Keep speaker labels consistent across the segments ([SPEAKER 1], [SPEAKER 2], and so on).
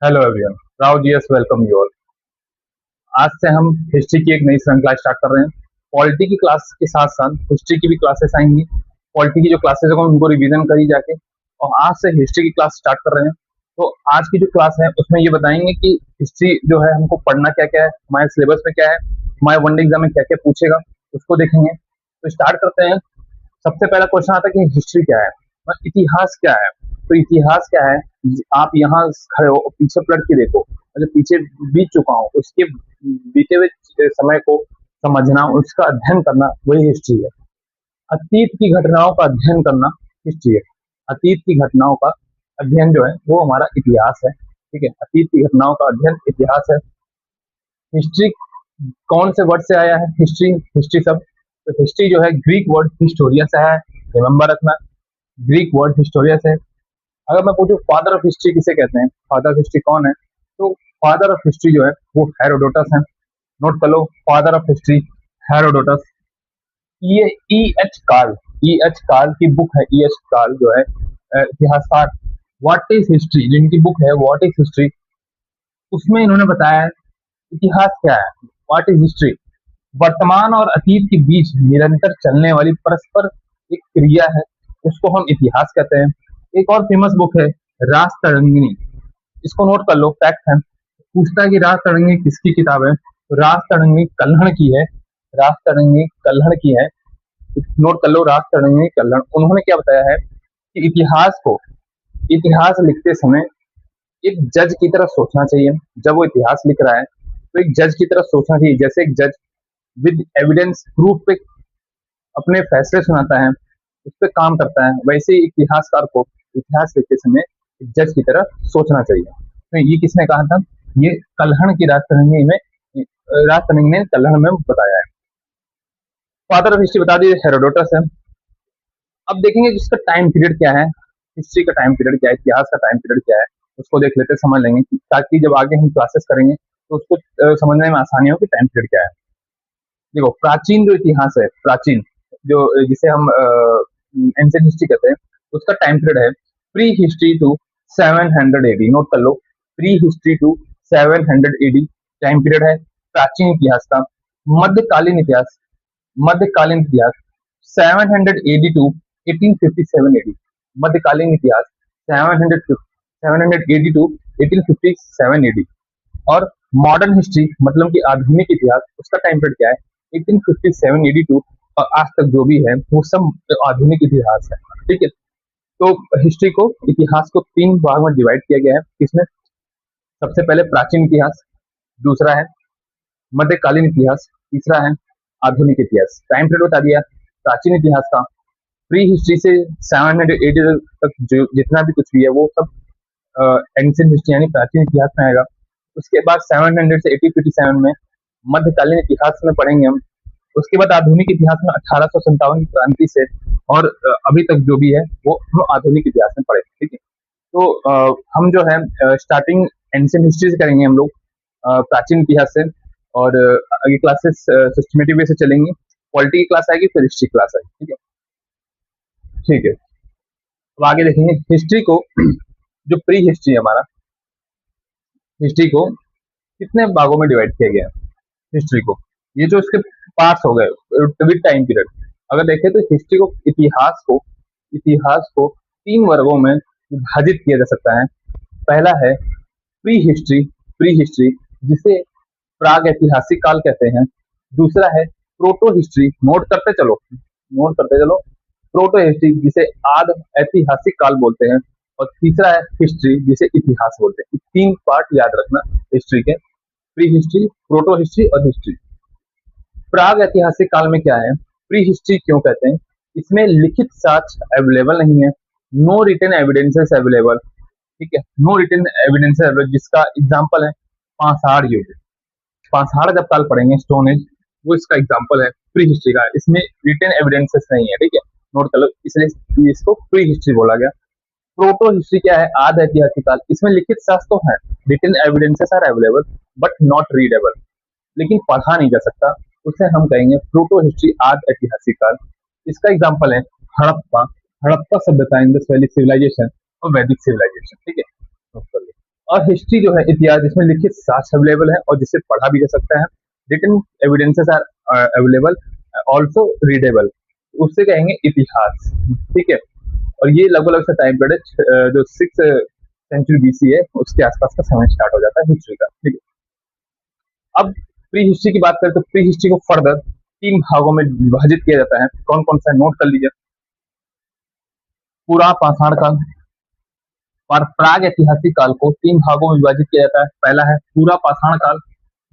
[SPEAKER 1] Hello everyone, Rao G S welcome you all. आज से हम हिस्ट्री की एक नई श्रृंखला स्टार्ट कर रहे हैं। पॉलिटी की क्लास के साथ साथ हिस्ट्री की भी क्लासेस आएंगी। पॉलिटी की जो क्लासेस होंगी उनको रिवीजन करी जाके, और आज से हिस्ट्री की क्लास स्टार्ट कर रहे हैं। तो आज की जो क्लास है उसमें ये बताएंगे कि हिस्ट्री जो है हमको पढ़ना क्या क्या है, हमारे सिलेबस में क्या है, हमारे वनडे एग्जाम में क्या क्या पूछेगा, उसको देखेंगे। तो स्टार्ट करते हैं। सबसे पहला क्वेश्चन आता है कि हिस्ट्री क्या है, मतलब इतिहास क्या है। तो इतिहास क्या है, आप यहाँ खड़े हो और पीछे पलट के देखो, जो पीछे बीत चुका हूँ उसके बीते हुए समय को समझना, उसका अध्ययन करना, वही हिस्ट्री है। अतीत की घटनाओं का अध्ययन करना हिस्ट्री है। अतीत की घटनाओं का अध्ययन जो है वो हमारा इतिहास है। ठीक है, अतीत की घटनाओं का अध्ययन इतिहास है। हिस्ट्री कौन से वर्ड से आया है? हिस्ट्री, हिस्ट्री सब। तो हिस्ट्री जो है ग्रीक वर्ड हिस्टोरिया से है, रिमेंबर रखना। ग्रीक वर्ड हिस्टोरिया से। अगर मैं पूछूं फादर ऑफ हिस्ट्री किसे कहते हैं, फादर ऑफ हिस्ट्री कौन है, तो फादर ऑफ हिस्ट्री जो है वो हेरोडोटस है। नोट कर लो, फादर ऑफ हिस्ट्री हेरोडोटस। ये E H Carl, E H Carl की बुक है। ई एच कार्ल जो है इतिहासकार। व्हाट इज हिस्ट्री, जिनकी बुक है व्हाट इज हिस्ट्री, उसमें इन्होंने बताया है इतिहास क्या है। व्हाट इज हिस्ट्री, वर्तमान और अतीत के बीच निरंतर चलने वाली परस्पर एक क्रिया है, उसको हम इतिहास कहते हैं। एक और फेमस बुक है रास तरंगिणी, इसको नोट कर लो, फैक्ट है। पूछता है कि रास तरंगिणी किसकी किताब है, तो रास तरंगिणी कल्हड़ की है। रास तरंगिणी कल्हड़ की है। तो नोट कर लो, रास तरंगिणी कल्हड़। उन्होंने क्या बताया है कि इतिहास लिखते समय एक जज की तरह सोचना चाहिए। जब वो इतिहास लिख रहा है तो एक जज की तरह सोचना चाहिए। जैसे एक जज विद एविडेंस प्रूफ पे अपने फैसले सुनाता है, उस पर काम करता है, वैसे ही इतिहासकार को इतिहास लिखते समय जज की तरह सोचना चाहिए। तो ये किसने कहा था? ये कल्हड़ की राजतरंगी में, राजतरंगी ने कल्हड़ में बताया है। फादर ऑफ हिस्ट्री बता दिए हेरोडोटस है। अब देखेंगे कि इसका टाइम पीरियड क्या है, हिस्ट्री का टाइम पीरियड क्या है, इतिहास का टाइम पीरियड क्या है, उसको देख लेते समझ लेंगे, ताकि जब आगे हम क्लासेस करेंगे तो उसको समझने में आसानी हो कि टाइम पीरियड क्या है। देखो, प्राचीन जो इतिहास है, प्राचीन जो जिसे हम एंशिएंट हिस्ट्री कहते हैं, उसका टाइम पीरियड है prehistory to 700 AD. Note कर लो, prehistory to 700 AD time period है प्राचीन इतिहास का। मध्यकालीन इतिहास, मध्यकालीन इतिहास 700 एडी टू 1857 एडी। मध्यकालीन इतिहास 700 एडी टू 1857 एडी। और मॉडर्न हिस्ट्री मतलब कि आधुनिक इतिहास, उसका टाइम पीरियड क्या है? 1857 एडी टू और आज तक जो भी है वो सब आधुनिक इतिहास है। ठीक है, तो हिस्ट्री को, इतिहास को तीन भाग में डिवाइड किया गया है। किसमें? सबसे पहले प्राचीन इतिहास, दूसरा है मध्यकालीन इतिहास, तीसरा है आधुनिक इतिहास। टाइम पीरियड बता दिया प्राचीन इतिहास का। प्री हिस्ट्री से 780 तक जो जितना भी कुछ भी है वो सब एंशिएंट हिस्ट्री यानी प्राचीन इतिहास में आएगा। उसके बाद 700 से 1857 में मध्यकालीन इतिहास में पढ़ेंगे हम। उसके बाद आधुनिक इतिहास में 1857 की क्रांति से और अभी तक जो भी है वो हम आधुनिक इतिहास में पढ़ेंगे। ठीक है, तो हम जो है स्टार्टिंग एंशिएंट हिस्ट्री से करेंगे हम लोग, प्राचीन इतिहास से। और आगे क्लासेस सिस्टमेटिक वे से चलेंगी। पॉलिटी की क्लास आएगी, फिर हिस्ट्री क्लास आएगी। ठीक है, ठीक है। अब आगे देखेंगे हिस्ट्री को। जो प्री हिस्ट्री है हमारा, हिस्ट्री को कितने भागों में डिवाइड किया गया है? हिस्ट्री को, ये जो इसके पार्ट्स हो गए विद टाइम पीरियड, अगर देखें तो हिस्ट्री को, इतिहास को तीन वर्गों में विभाजित किया जा सकता है। पहला है प्री हिस्ट्री, प्री हिस्ट्री जिसे प्राग ऐतिहासिक काल कहते हैं। दूसरा है प्रोटो हिस्ट्री, नोट करते चलो, नोट करते चलो, प्रोटो हिस्ट्री जिसे आद ऐतिहासिक काल बोलते हैं। और तीसरा है हिस्ट्री जिसे इतिहास बोलते हैं। तीन पार्ट याद रखना हिस्ट्री के, प्री हिस्ट्री, प्रोटो हिस्ट्री और हिस्ट्री। प्राग ऐतिहासिक काल में क्या है, प्री हिस्ट्री क्यों कहते हैं? इसमें लिखित साक्ष्य अवेलेबल नहीं है, नो रिटन एविडेंसेस अवेलेबल। ठीक है, नो रिटन एविडेंसेस अवेलेबल, जिसका एग्जांपल है पाषाण युग। पाषाण जब काल पढ़ेंगे, स्टोन एज, वो इसका एग्जांपल है प्री हिस्ट्री का। इसमें रिटन एविडेंसेस नहीं है। ठीक है, नोट कर लो, इसलिए इसको प्री हिस्ट्री बोला गया। प्रोटो हिस्ट्री क्या है? आद ऐतिहासिक काल। इसमें लिखित साक्ष्य तो है, written evidences are available but not readable, लेकिन पढ़ा नहीं जा सकता, उसे हम कहेंगे प्रोटो हिस्ट्री, आद ऐतिहासिक काल। इसका एग्जांपल है हड़प्पा, हड़प्पा सभ्यता, इंडस वैली सिविलाइजेशन और वैदिक सिविलाइजेशन। ठीक है, नोट कर लो। और हिस्ट्री जो है इतिहास जिसमें लिखित साक्ष्य अवेलेबल है और जिसे पढ़ा भी जा सकता है। Written evidences are available, also readable, उससे कहेंगे इतिहास। ठीक है, और ये लगभग लगभग टाइम पीरियड जो 6th सेंचुरी BC है उसके आसपास का समय स्टार्ट हो जाता है हिस्ट्री का। ठीक है, अब प्री हिस्ट्री की बात करें तो प्री हिस्ट्री को फर्दर 3 भागों में विभाजित किया जाता है। कौन कौन सा नोट कर लीजिए। पूरा पाषाण काल और प्राग ऐतिहासिक काल को 3 भागों में विभाजित किया जाता है। पहला है पूरा पाषाण काल,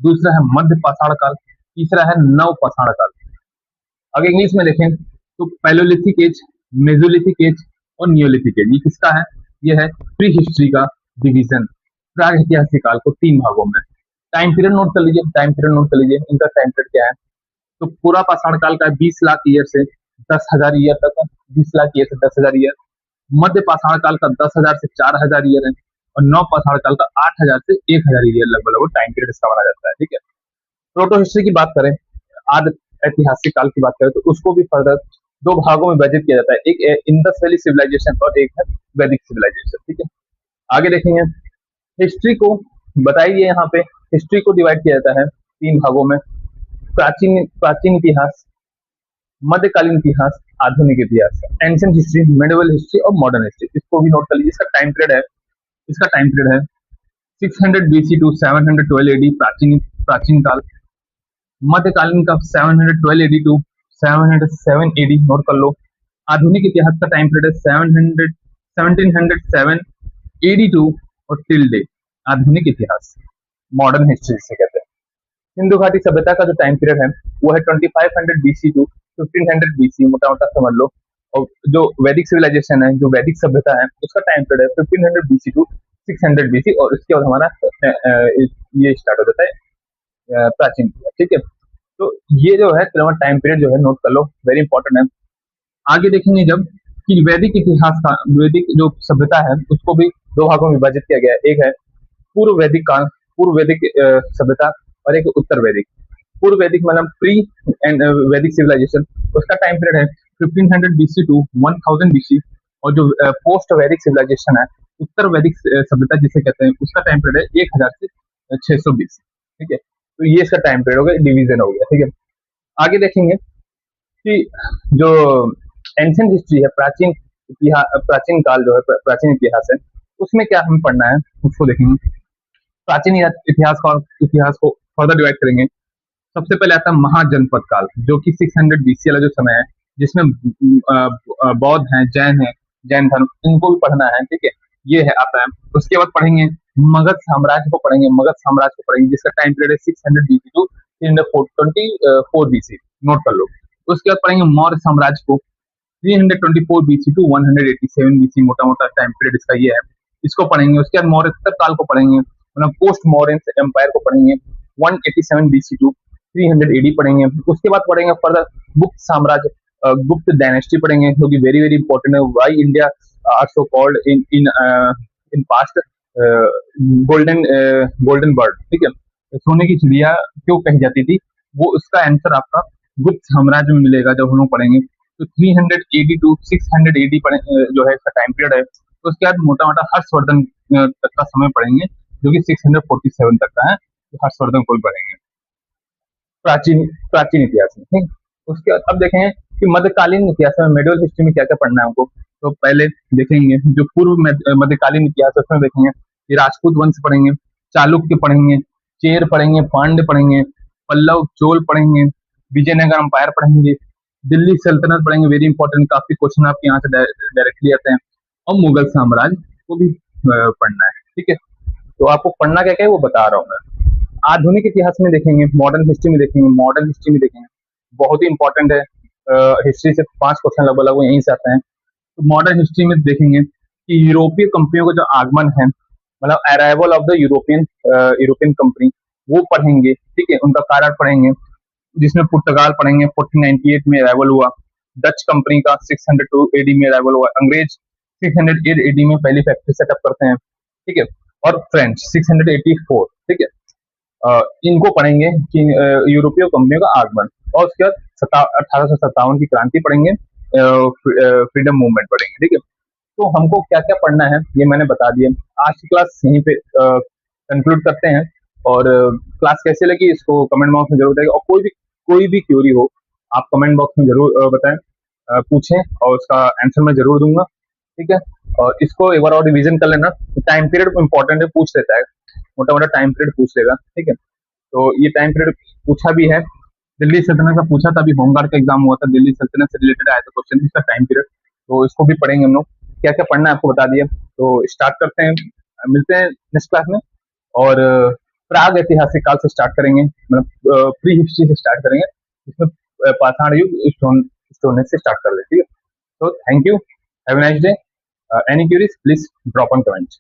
[SPEAKER 1] दूसरा है मध्य पाषाण काल, तीसरा है नव पाषाण काल। अगर इंग्लिश में देखें तो पैलोलिथिक एज, मेसोलिथिक एज और नियोलिथिक एज। ये किसका है? ये है प्री हिस्ट्री का डिवीजन, प्राग ऐतिहासिक काल को 3 भागों में। टाइम पीरियड नोट कर लीजिए, टाइम पीरियड नोट कर लीजिए, इनका टाइम पीरियड क्या है। तो पूरा पाषाण काल का 20 लाख ईयर से 10,000 ईयर तक है, 20 लाख ईयर से 10,000 ईयर। मध्य पाषाण काल का 10,000 से 4,000 ईयर है, और नव पाषाण काल का 8,000 से 1,000 ईयर लगभग लगभग टाइम पीरियड इसका माना जाता है। ठीक है, प्रोटो हिस्ट्री की बात करें, आदि ऐतिहासिक काल की बात करें तो उसको भी फर्दर 2 भागों में विभाजित किया जाता है। एक है इंडस वैली सिविलाइजेशन और एक है वैदिक सिविलाइजेशन। ठीक है, आगे देखेंगे हिस्ट्री को, बताइए यहाँ पे हिस्ट्री को डिवाइड किया जाता है 3 भागों में। प्राचीन प्राचीन इतिहास, मध्यकालीन इतिहास, आधुनिक इतिहास, एंशिएंट हिस्ट्री, मेडिवल हिस्ट्री और मॉडर्न हिस्ट्री। इसको भी नोट कर लीजिए। इसका टाइम पीरियड है 600 BC टू 712 AD प्राचीन प्राचीन काल। मध्यकालीन का 712 AD टू 707 AD नोट कर लो। आधुनिक इतिहास का टाइम पीरियड है 1707 AD टू और टिल डे आधुनिक इतिहास, मॉडर्न हिस्ट्री से कहते हैं। सिंधु घाटी सभ्यता का जो टाइम पीरियड है वो है 2500 BC टू 1500 BC, मोटा मोटा समझ लो। और जो वैदिक सिविलाइजेशन है, जो वैदिक सभ्यता है, उसका टाइम पीरियड है 1500 BC टू 600 BC, और इसके बाद हमारा ये स्टार्ट हो जाता है प्राचीन इतिहास। ठीक है, तो ये जो है टाइम पीरियड जो है नोट कर लो, वेरी इंपॉर्टेंट है। आगे देखेंगे जब कि वैदिक इतिहास का, वैदिक जो सभ्यता है उसको भी 2 भागों में विभाजित किया गया है। एक है पूर्व वैदिक काल, पूर्व वैदिक सभ्यता, और एक उत्तर वैदिक। पूर्व वैदिक मतलब प्री एंड वैदिक सिविलाइजेशन, उसका टाइम पीरियड है 1500 BC टू 1000 BC। और जो पोस्ट वैदिक सिविलाइजेशन है, उत्तर वैदिक सभ्यता जिसे कहते हैं, उसका टाइम पीरियड है 1000 से 600 BC। ठीक है, तो ये इसका टाइम पीरियड हो गया, डिवीजन हो गया। ठीक है, आगे देखेंगे कि जो एंशिएंट हिस्ट्री है, प्राचीन इतिहास, प्राचीन काल जो है, प्राचीन इतिहास है, उसमें क्या हमें पढ़ना है उसको देखेंगे। प्राचीन इतिहास को फर्दर डिवाइड करेंगे। सबसे पहले आता है महाजनपद काल, जो कि 600 BC वाला जो समय है, जिसमें बौद्ध हैं, जैन है, जैन धर्म, इनको भी पढ़ना है। ठीक है, ये है आता है। उसके बाद पढ़ेंगे मगध साम्राज्य को पढ़ेंगे, जिसका टाइम पीरियड है 600 BC टू 324 BC, नोट कर लो। उसके बाद पढ़ेंगे मौर्य साम्राज्य को, 324 BC टू 187 BC, मोटा मोटा टाइम पीरियड इसका ये है, इसको पढ़ेंगे। उसके बाद मौर्य काल को पढ़ेंगे, मतलब पोस्ट मौर्यन एम्पायर को पढ़ेंगे, 187 BC टू 300 AD पढ़ेंगे। उसके बाद पढ़ेंगे फर्दर गुप्त साम्राज्य, गुप्त डायनेस्टी पढ़ेंगे, जो कि वेरी वेरी इंपॉर्टेंट है। Why India are so called in in in past golden golden bird. ठीक है, सोने की चिड़िया क्यों कही जाती थी, वो उसका आंसर आपका गुप्त साम्राज्य में मिलेगा जब हम लोग पढ़ेंगे। तो 380 टू 600 AD जो है इसका टाइम पीरियड है। तो उसके बाद मोटा मोटा हर्षवर्धन तक का समय पढ़ेंगे, जो कि 647 तक का है, तो हर्षवर्धन को भी पढ़ेंगे प्राचीन प्राचीन इतिहास में। ठीक, उसके बाद अब देखेंगे कि मध्यकालीन इतिहास में, मेडिवल हिस्ट्री में क्या क्या पढ़ना है हमको। तो पहले देखेंगे जो पूर्व मध्यकालीन इतिहास है, उसमें देखेंगे कि राजपूत वंश पढ़ेंगे, चालुक्य पढ़ेंगे, चेर पढ़ेंगे, पांड्य पढ़ेंगे, पल्लव चोल पढ़ेंगे, विजयनगर अंपायर पढ़ेंगे, दिल्ली सल्तनत पढ़ेंगे, वेरी इंपॉर्टेंट, काफी क्वेश्चन आपके यहाँ से डायरेक्टली आते हैं, और मुगल साम्राज्य को भी पढ़ना है। ठीक है, तो आपको पढ़ना क्या क्या है वो बता रहा हूँ मैं। आधुनिक इतिहास में देखेंगे, मॉडर्न हिस्ट्री में देखेंगे, बहुत ही इंपॉर्टेंट है। हिस्ट्री से 5 क्वेश्चन लगभग लगभग यहीं से आते हैं। तो मॉडर्न हिस्ट्री में देखेंगे कि यूरोपीय कंपनियों का जो आगमन है, मतलब arrival of the European company, वो पढ़ेंगे। ठीक है, उनका कारण पढ़ेंगे, जिसमें पुर्तगाल पढ़ेंगे, 1498 में अराइवल हुआ। डच कंपनी का 602 AD में अराइवल हुआ। अंग्रेज 608 AD में पहली फैक्ट्री सेटअप करते हैं। ठीक है, और फ्रेंच 684। ठीक है, इनको पढ़ेंगे कि यूरोपीय कंपनियों का आगमन। और उसके बाद 1857 की क्रांति पढ़ेंगे, फ्रीडम मूवमेंट पढ़ेंगे। ठीक है, तो हमको क्या क्या पढ़ना है ये मैंने बता दिया। आज की क्लास यहीं पे कंक्लूड करते हैं। और क्लास कैसे लगी इसको कमेंट बॉक्स में जरूर बताइए, और कोई भी क्यूरी हो आप कमेंट बॉक्स में जरूर बताएं, पूछें, और उसका आंसर मैं जरूर दूंगा। ठीक है, और इसको एक बार और रिवीजन कर लेना। टाइम पीरियड इंपॉर्टेंट है, पूछ लेता है, मोटा मोटा टाइम पीरियड पूछ लेगा। ठीक है, तो ये टाइम पीरियड पूछा भी है, दिल्ली सल्तनत का पूछा था, अभी होमगार्ड का एग्जाम हुआ था, दिल्ली सल्तनत से रिलेटेड आया था क्वेश्चन, इसका टाइम पीरियड, तो इसको भी पढ़ेंगे हम लोग। क्या क्या पढ़ना है आपको बता दिया, तो स्टार्ट करते हैं, मिलते हैं नेक्स्ट क्लास में। और प्राग ऐतिहासिक काल से स्टार्ट करेंगे, मतलब प्री हिस्ट्री से स्टार्ट करेंगे, इसमें पाषाण युग स्टोन एज से स्टार्ट कर लेते हैं। ठीक है, तो thank you, have a nice day. Any curies please drop on comment.